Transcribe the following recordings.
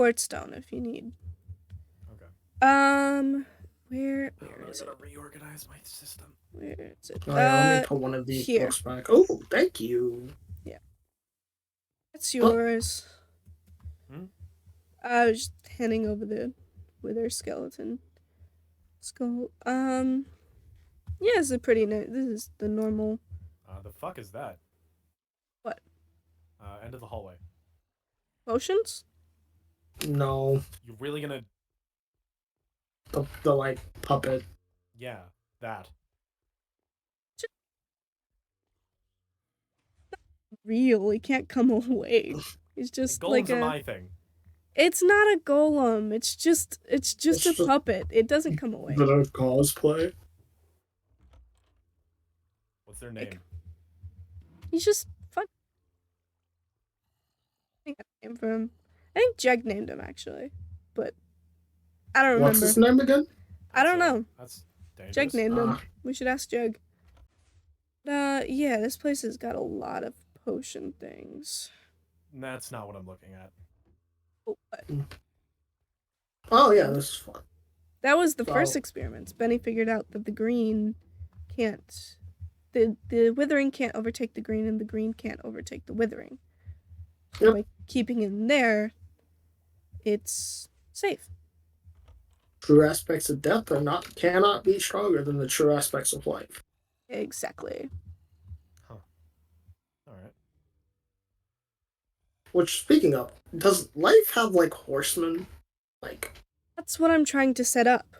quartz stone if you need. Okay. Where I is it? gotta reorganize my system. Where is it? Oh, yeah, let me put one of these here. books back. Oh, thank you. Yeah. That's yours. Hmm? I was just handing over the wither skeleton skull. Yeah, it's a pretty nice. This is the normal. The fuck is that? What? End of the hallway. Potions? No, You really gonna? the like puppet. Yeah, that. Real. He can't come away. He's just like Golems are my thing. It's not a golem. It's just a puppet. It doesn't come away. Bit of cosplay. What's their name? He's just fun. I think I named for him. I think Jeg named him actually, but I don't remember. What's his name again? I don't know. That's dangerous. Jeg named him. We should ask Jeg. Yeah, this place has got a lot of potion things. That's not what I'm looking at. Oh, what? Oh yeah, this is fun. That was the first experiment. Benny figured out that the green can't. The withering can't overtake the green, and the green can't overtake the withering. Yep. By keeping it in there, it's safe. True aspects of death cannot be stronger than the true aspects of life. Exactly. Huh. All right. Which, speaking of, does life have like horsemen? Like, that's what I'm trying to set up.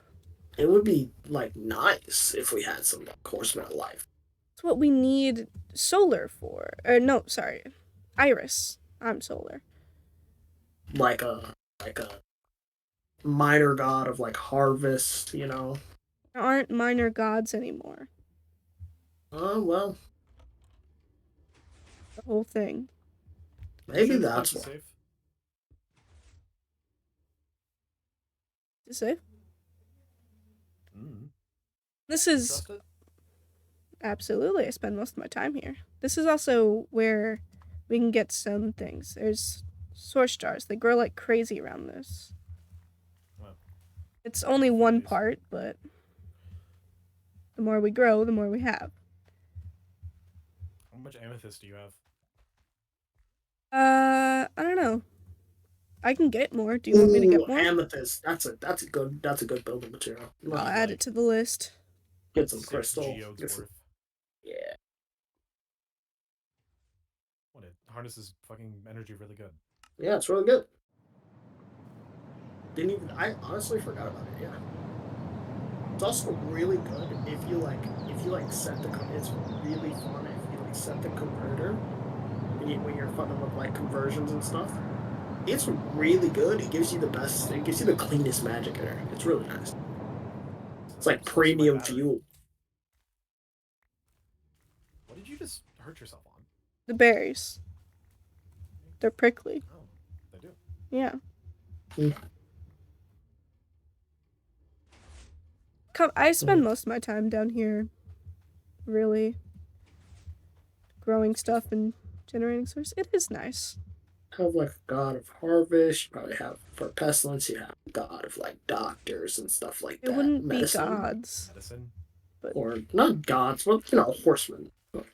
It would be like nice if we had some like horsemen of life. That's what we need solar for. Or no, sorry, Iris. I'm solar. Like a minor god of like harvest, you know. There aren't minor gods anymore. Oh well. The whole thing. Maybe that's one. Safe. Is it safe? Mm. This is absolutely. I spend most of my time here. This is also where we can get some things. There's source jars. They grow like crazy around this. Wow. It's only one part, but the more we grow, the more we have. How much amethyst do you have? I don't know. I can get more. Do you want me to get more? Amethyst. That's a good building material. I'll add it to the list. Get some crystal. Yeah. What, it harnesses fucking energy really good. Yeah, it's really good. I honestly forgot about it, yeah. It's also really good if you set the, it's really fun if you like set the converter when you're fucking with like conversions and stuff. It's really good. It gives you the cleanest magic in there. It's really nice. It's like premium fuel. What did you just hurt yourself on? The berries. They're prickly. Oh, they do? Yeah. Mm. I spend most of my time down here really growing stuff and generating source. It is nice. Have like a god of harvest. You probably have for pestilence. You have a god of like doctors and stuff like that. It wouldn't Medicine. be gods. Medicine? But or not gods, but horsemen.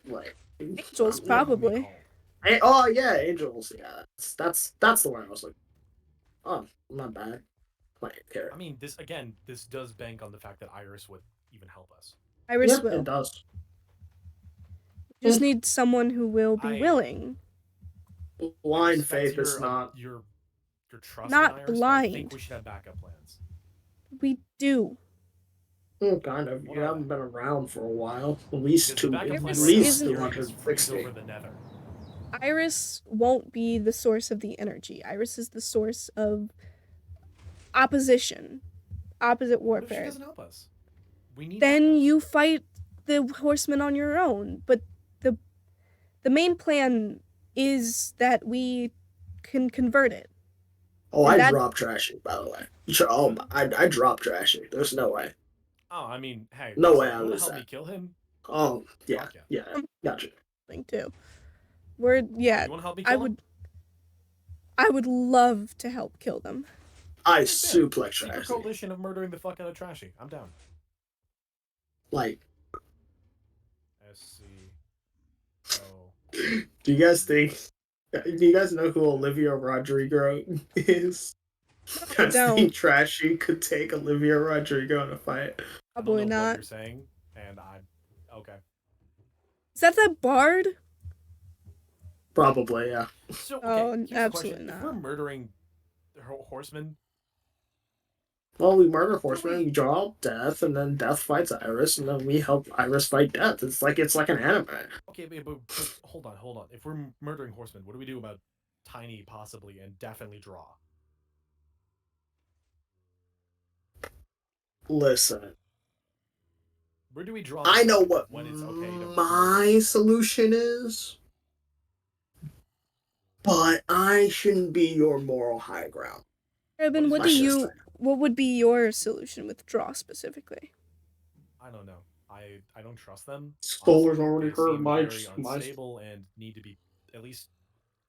Like angels, probably. Oh yeah, angels. Yeah, that's the one I was like. Oh, not bad. I mean, this does bank on the fact that Iris would even help us. Iris will. It does. You just need someone who will be willing. Blind faith is not your trust. Not in Iris, blind. I think we should have backup plans. We do. Kind of. You haven't been around for a while. At least 260. Iris won't be the source of the energy. Iris is the source of opposite warfare. What if she doesn't help us? Then you fight the horsemen on your own. But the main plan is that we can convert it. Oh, I drop trashing, by the way. Oh, I drop trashing. There's no way. Oh, I mean, hey. No way I lose that. Help me kill him? Oh, yeah. Gotcha. Thing too. You want to help me kill him? I would love to help kill them. I Yeah, suplex secret Trashy. coalition of murdering the fuck out of Trashy. I'm down. Like, SC. Oh. do you guys think? Do you guys know who Olivia Rodrigo is? No, I You guys don't. think Trashy could take Olivia Rodrigo in a fight? I don't Probably know what not. you're saying, and okay. Is that bard? Probably, yeah. So okay, Oh, here's the absolutely question: if not. we're murdering horsemen, Well, we murder What do Horseman, we- we draw out Death, and then Death fights Iris, and then we help Iris fight Death. It's like an anime. okay, but hold on. If we're murdering horsemen, what do we do about Tiny possibly and definitely draw? Listen, Where do we draw? I know line what when it's okay to my solution is, but I shouldn't be your moral high ground. Urban, What is what would be your solution with draw specifically? I don't know. I don't trust them. Spoilers Honestly. already They heard seem my very unstable and need to be at least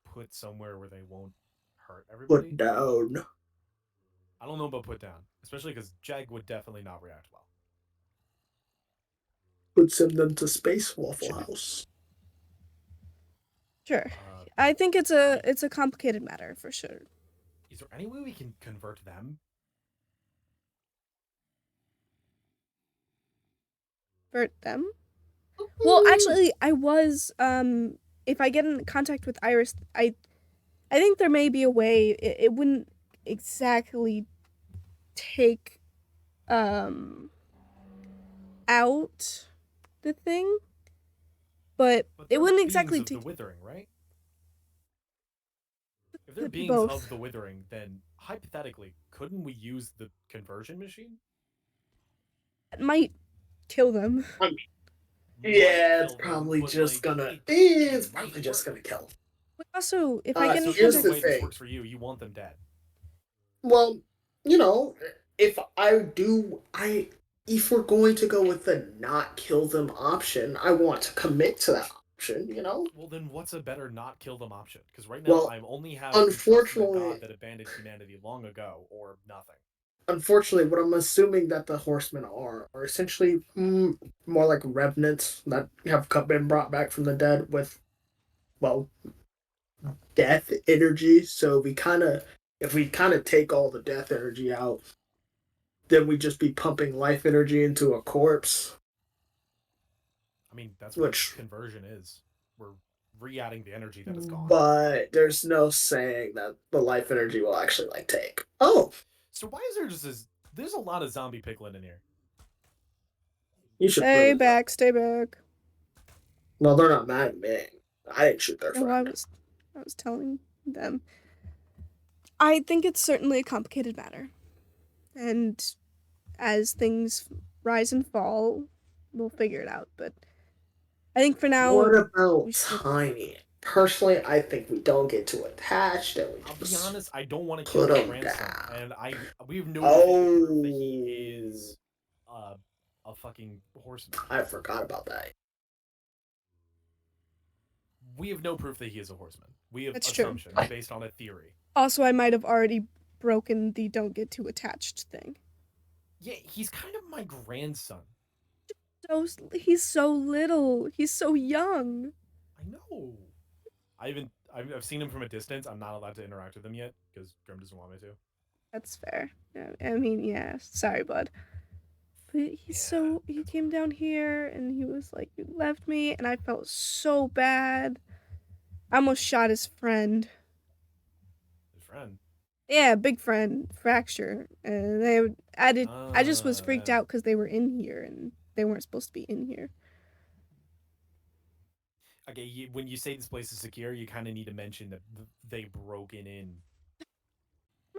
put somewhere where they won't hurt everybody. put down. I don't know about put down, especially because Jag would definitely not react well. Would send them to Space Waffle House. Sure. I think it's a complicated matter for sure. Is there any way we can convert them? Convert them? Well, actually, I was if I get in contact with Iris, I think there may be a way. It wouldn't exactly take out the thing, but it wouldn't exactly take take the withering, right? If they're Could be beings both. of the withering, then hypothetically, couldn't we use the conversion machine? It might kill them. Yeah, it's probably just gonna. It's probably just gonna kill them. But also, if I get So in here's the contact, the way this thing. works for you, you want them dead. Well, you know, if if we're going to go with the not kill them option, I want to commit to that option, you know? Well, then what's a better not kill them option? Because right now Well, I only have unfortunately- God that abandoned humanity long ago, or nothing. Unfortunately, what I'm assuming that the horsemen are essentially more like revenants that have been brought back from the dead with, well, death energy. So if we kind of take all the death energy out, then we just be pumping life energy into a corpse. I mean, that's what conversion is. We're re-adding the energy that is gone. But there's no saying that the life energy will actually take. Oh, so why is there just this? There's a lot of zombie piglet in here. you should stay back, stay back. No, they're not mad at me. I didn't shoot their friend. I was telling them. I think it's certainly a complicated matter, and as things rise and fall, we'll figure it out. But I think for now. What about Tiny? Personally, I think we don't get too attached. And I'll be honest, I don't want to put kill him grandson, down. and we have no Oh, that he is a fucking horseman. I forgot about that. We have no proof that he is a horseman. We have That's assumptions true. based on a theory. Also, I might have already broken the don't get too attached thing. Yeah, he's kind of my grandson. He's so little. He's so young. I know. I've seen him from a distance. I'm not allowed to interact with him yet because Grim doesn't want me to. That's fair. I mean, yeah. Sorry, bud. But he came down here and he was like, you left me, and I felt so bad. I almost shot his friend. His friend? Yeah, big friend, Fracture. I just was freaked out because they were in here and they weren't supposed to be in here. Okay, when you say this place is secure, you kind of need to mention that they broken in. I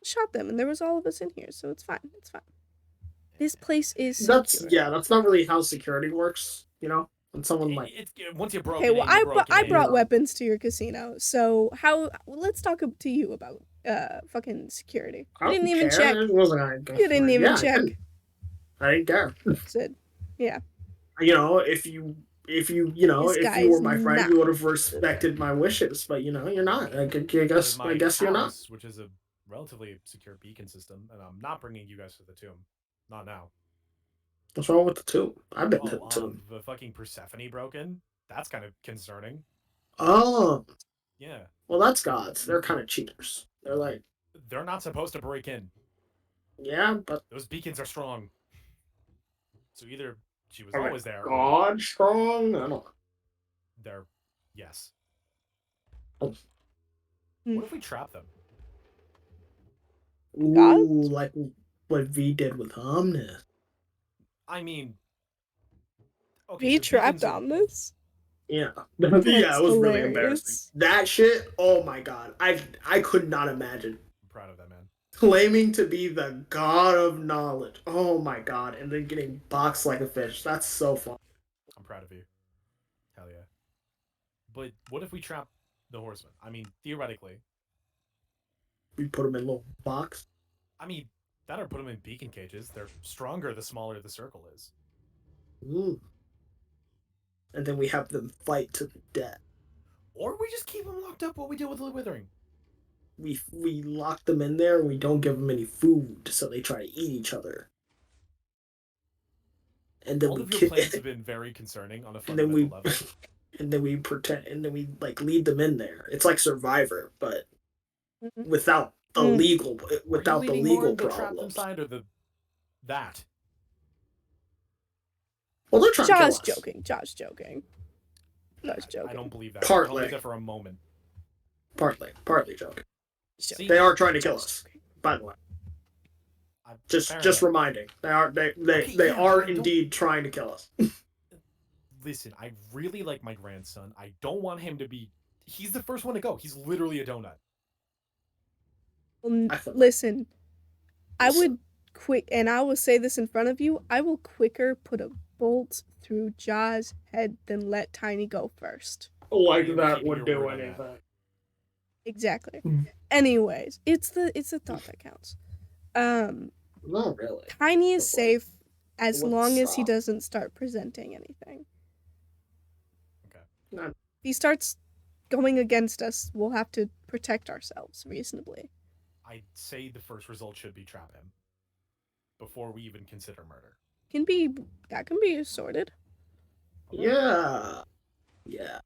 shot them, and there was all of us in here, so it's fine. It's fine. This place is secure. That's not really how security works, you know? When someone once you broke. Okay, well, I brought weapons to your casino, so let's talk to you about fucking security. You didn't even check. You didn't even check. I didn't care. Said, yeah. You know, if if if you guy's were my friend, not. you would have respected my wishes. But you're not. I There's guess my you're not. house, which is a relatively secure beacon system, and I'm not bringing you guys to the tomb. Not now. What's wrong with the tomb? I've been to Oh, the tomb. the fucking Persephone broken. That's kind of concerning. Oh, Yeah, well, that's gods. They're kind of cheaters. They're like, they're not supposed to break in. yeah, but Those beacons are strong. So either she was are they always there, or god strong? I don't. they're yes. Oh. What if we trap them? God? Ooh, like what V did with Omnis. I mean, okay, He so the trapped beacons are. on this? Yeah, yeah, That's it was really embarrassing. hilarious. That shit. Oh my god, I could not imagine I'm proud of that man. claiming to be the god of knowledge. Oh my god, and then getting boxed like a fish. That's so fun. I'm proud of you. Hell yeah. But what if we trap the horsemen? I mean, theoretically. We put them in a little box. I mean, that or put them in beacon cages. They're stronger the smaller the circle is. Ooh. And then we have them fight to the death. Or we just keep them locked up while we deal with the withering. We lock them in there and we don't give them any food, so they try to eat each other. And then All we of your plans have been very concerning on a fundamental level. and then we pretend and then we like lead them in there. It's like Survivor, but without the Mm. legal Are you without the leaning more legal on the trap them problems. side or that? Well, they're trying to kill us. Joking. Josh joking. I don't believe that. I Partly. don't believe that for a moment. Partly joking. See, They are trying to kill us. By the way, just reminding, they are indeed trying to kill us. Listen, I really like my grandson. I don't want him to be. He's the first one to go. He's literally a donut. Well, listen, I would quick, and I will say this in front of you. I will quicker put a bolt through Jaws' head than let Tiny go first. Like that would do anything. Exactly. Anyways, it's the thought that counts. Not really. Tiny is safe as long as he doesn't start presenting anything. Okay. If he starts going against us, we'll have to protect ourselves reasonably. I'd say the first result should be trap him before we even consider murder. That can be sorted. Okay. Yeah.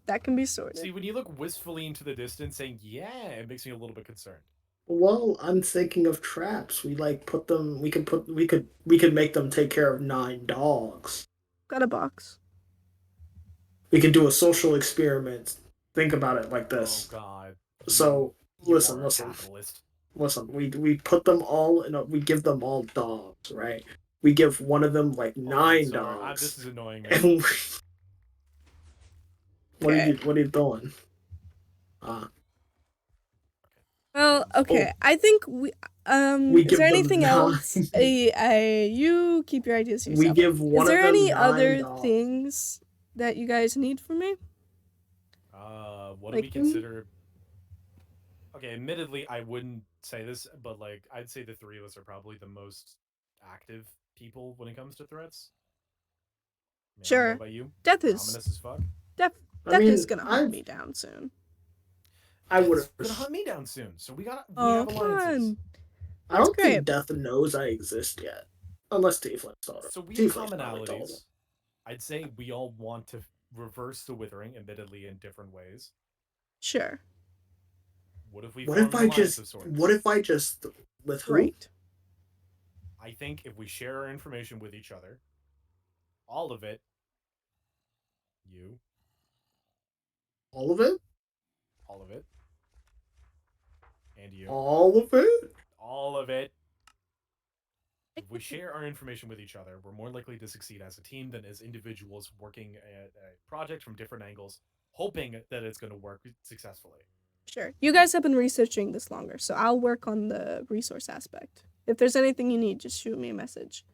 That can be sorted. See, when you look wistfully into the distance saying, yeah, it makes me a little bit concerned. Well, I'm thinking of traps. We put them. We could make them take care of 9 dogs. Got a box. We could do a social experiment. Think about it like this. Oh God. So listen. Capitalist. Listen. We put them all in. We give them all dogs, right? We give one of them like 9 dogs. This is annoying me. What are you doing? Well, okay. I think we is there anything else? You keep your ideas to yourself. We give one of them 9 dogs. Is there any other things that you guys need from me? What do we consider? Okay, admittedly, I wouldn't say this, but I'd say the 3 of us are probably the most active people when it comes to threats. Sure. I don't know about you? Death is ominous as fuck. Death is gonna hunt me down soon. I would have gonna hunt me down soon. So we have alliances. I don't think Death knows I exist yet, unless Tiefling told her. So we have commonalities. I'd say we all want to reverse the withering, admittedly in different ways. Sure. What if we? What if I just with who? Right. I think if we share our information with each other, all of it. You. All of it. All of it. And you. All of it? All of it. If we share our information with each other, we're more likely to succeed as a team than as individuals working at a project from different angles, hoping that it's going to work successfully. Sure. You guys have been researching this longer, so I'll work on the resource aspect. If there's anything you need, just shoot me a message.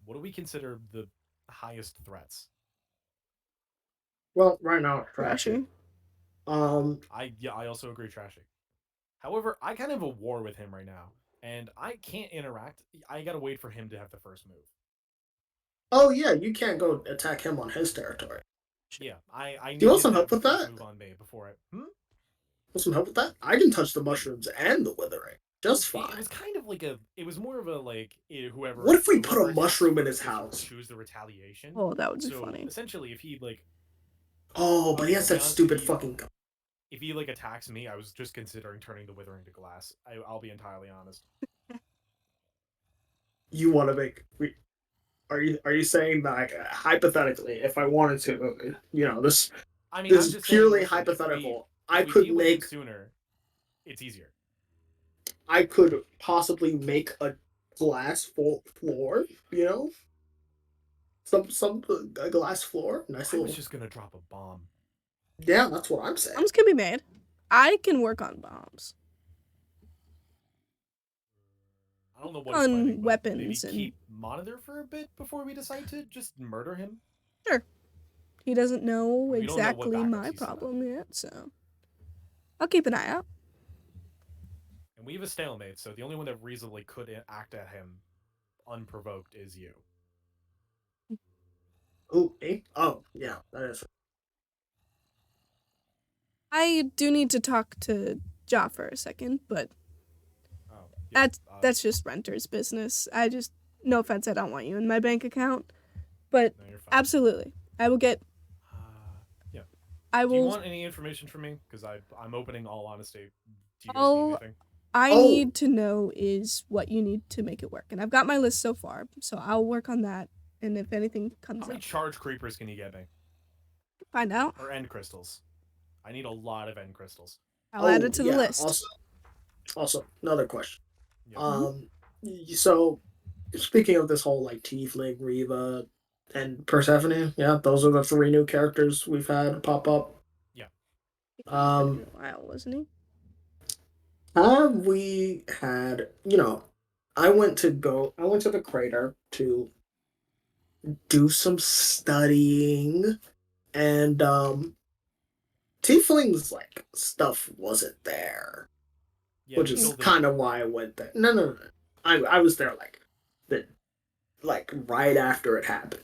What do we consider the highest threats? Well, right now, Trashy. I also agree, Trashy. However, I kind of have a war with him right now, and I can't interact. I gotta wait for him to have the first move. Oh yeah, you can't go attack him on his territory. Yeah, I Do you want needed some to have help the with first that? move on me before it. Want some help with that? I can touch the mushrooms and the withering just It fine. was kind of like it was more of a like What if we put a whoever attacks mushroom in his first gets to house? choose the retaliation. Oh, that would be So funny. essentially, if he like, Oh, but he okay, has I'll be that honest, stupid fucking. if he like attacks me, I was just considering turning the withering to glass. I'll be entirely honest. You want to make? Are you saying that like, hypothetically, if I wanted to, this I mean, this I'm is just saying. purely Listen, hypothetical. if I we could deal with him make. sooner, it's easier. I could possibly make a glass floor. Some a glass floor. Nice I was little. just gonna drop a bomb. Yeah, that's what I'm saying. Bombs can be made. I can work on bombs. I don't know what he's planning, On but maybe weapons and keep monitor for a bit before we decide to just murder him. sure. He doesn't know We don't know what exactly backups my he set up. problem yet, so I'll keep an eye out. And we have a stalemate, so the only one that reasonably could act at him unprovoked is you. Oh, eh? Oh, yeah, that is. I do need to talk to Ja for a second, but Oh, yeah. that's just renter's business. No offense, I don't want you in my bank account, but No, you're fine. absolutely, I will get. Yeah. I Do you will. want any information from me? Because I'm opening all honesty. Do you guys need All anything? I Oh. need to know is what you need to make it work, and I've got my list so far, so I'll work on that. And if anything comes How many up, charge creepers can you get me? find out. Or end crystals? I need a lot of end crystals. I'll add it to the Yeah. list. Also, another question. Yeah. So speaking of this whole like Tiefling, Reva, and Persephone, yeah, those are the three new characters we've had pop up. Yeah. He's been a while, wasn't he? Have we had, I went to the crater to do some studying, and Tieflings like stuff wasn't there, Yeah, which we is killed kind it. of why I went there. No. I was there like right after it happened.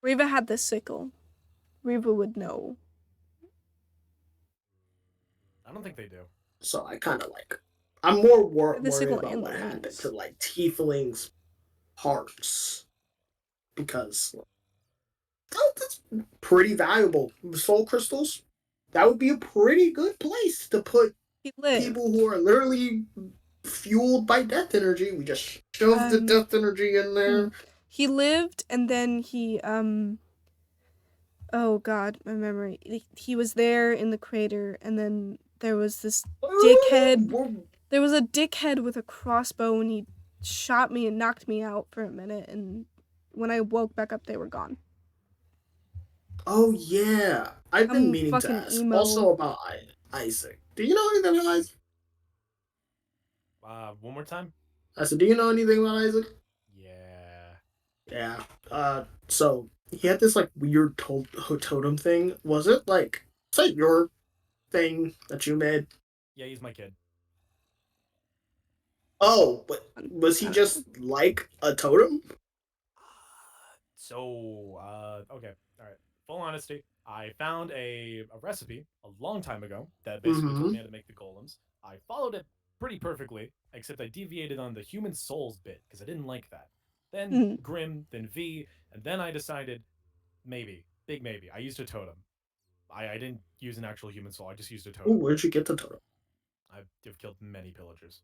Reva had the sickle. Reva would know. I don't think they do. So I kind of I'm more The worried sickle about and what the happened wings. to like Tieflings' hearts because that's pretty valuable. Soul crystals, that would be a pretty good place to put He lived. people who are literally fueled by death energy. We just shove the death energy in there. He lived, and then he Oh God, my memory. He was there in the crater, and then there was this dickhead. There was a dickhead with a crossbow, and he shot me and knocked me out for a minute. And when I woke back up, they were gone. Oh yeah, I've been I'm meaning to fucking ask emo. also about Isaac. Do you know anything about Isaac? One more time? I said, do you know anything about Isaac? Yeah. Yeah. So he had this like weird totem thing. Was it like, is that your thing that you made? Yeah, he's my kid. Oh, but was he just like a totem? Okay. All right. Full honesty, I found a recipe a long time ago that basically told me how to make the golems. I followed it pretty perfectly, except I deviated on the human souls bit because I didn't like that. Then Grim, then V, and then I decided big maybe. I used a totem. I didn't use an actual human soul. I just used a totem. Ooh, where'd you get the totem? I've killed many pillagers.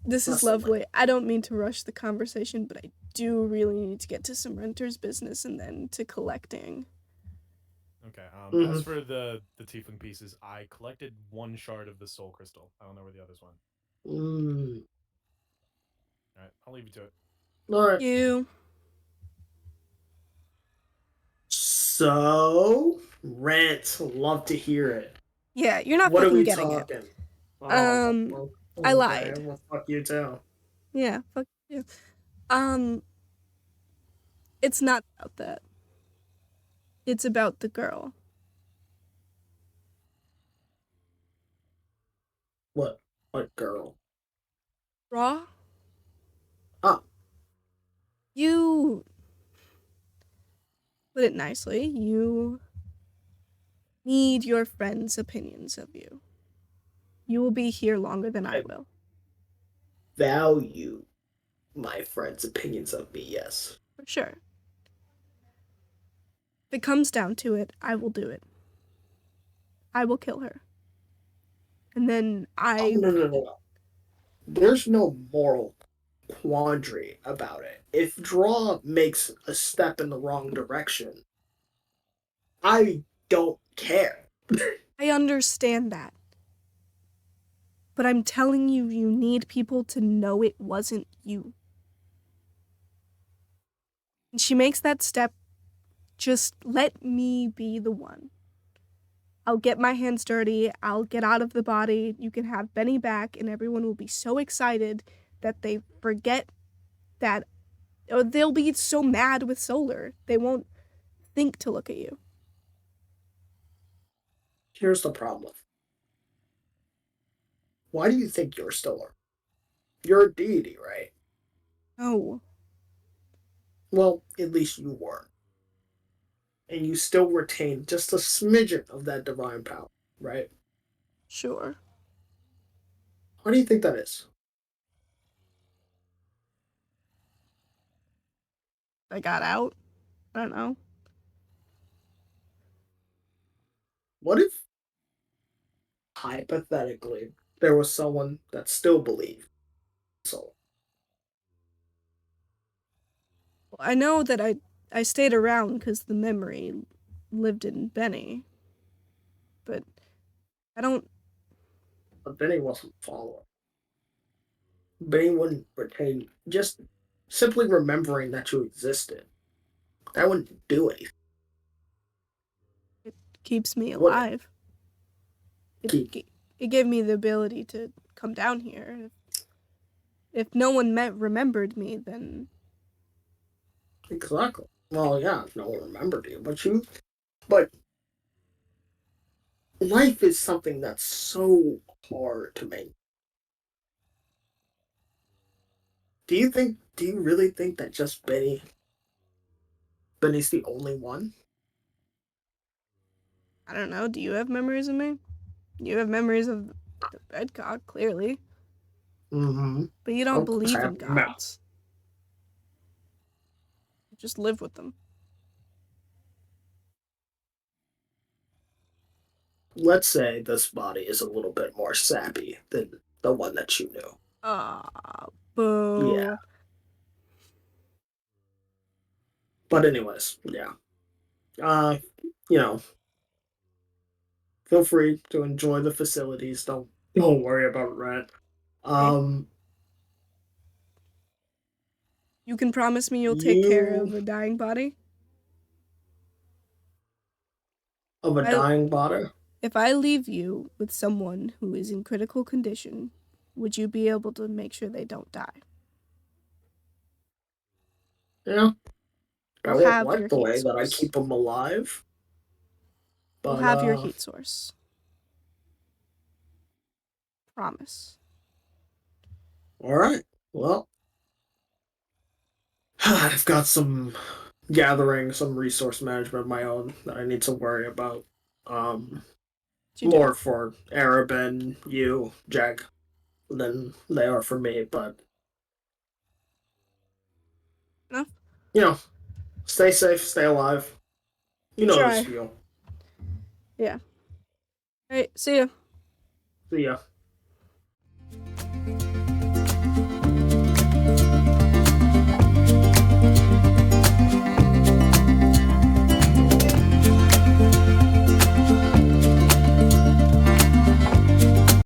This is lovely. I don't mean to rush the conversation, but I do really need to get to some renter's business and then to collecting. Okay. As for the tiefling pieces, I collected one shard of the soul crystal. I don't know where the others went. All right, I'll leave you to it. All right. You. So rent, love to hear it. Yeah, you're not what fucking are we getting talking? it. Well, I lied. Well, fuck you too. Yeah, fuck you. It's not about that. It's about the girl. What girl? Raw? Oh, You put it nicely. You need your friends' opinions of you. You will be here longer than I I will. value my friends' opinions of me, yes. For sure. If it comes down to it, I will do it. I will kill her. And then Oh, I. no. There's no moral quandary about it. If Draw makes a step in the wrong direction, I don't care. I understand that. But I'm telling you, you need people to know it wasn't you. And she makes that step. Just let me be the one. I'll get my hands dirty. I'll get out of the body. You can have Benny back, and everyone will be so excited that they forget that, or they'll be so mad with Solar. They won't think to look at you. Here's the problem. Why do you think you're still around? You're a deity, right? No, Well, at least you were. And you still retain just a smidgen of that divine power, right? sure. Why do you think that is? I got out. I don't know. What if, hypothetically, there was someone that still believed so? Well, I know that I stayed around because the memory lived in Benny, but I don't. But Benny wasn't following. Benny wouldn't retain just simply remembering that you existed. That wouldn't do anything. It keeps me Would it? alive. It Keep it gave me the ability to come down here. If no one remembered me, then exactly. Well, yeah, no one remembered you, but life is something that's so hard to make. Do you really think that just Benny's the only one? I don't know. Do you have memories of me? You have memories of the red god, clearly, Mm-hmm. but you don't Of course I believe in have mouth. gods. You just live with them. Let's say this body is a little bit more sappy than the one that you knew. Ah, Yeah. boo. But anyways, yeah. Uh, you know, feel free to enjoy the facilities. Don't worry about rent. Okay. Um, You can promise me you'll take care you of a dying body? of a I dying body. If I leave you with someone who is in critical condition, would you be able to make sure they don't die? Yeah, I We'll won't have like your the heat way that I source. keep them alive, We'll but have your heat source. Promise. all right. Well, I've got some gathering, some resource management of my own that I need to worry about. Um, You do. More for Arab and you, Jack, than they are for me. But Enough? you know, stay safe, stay alive. You know the Try. spiel. Yeah. Alright, see ya. See ya.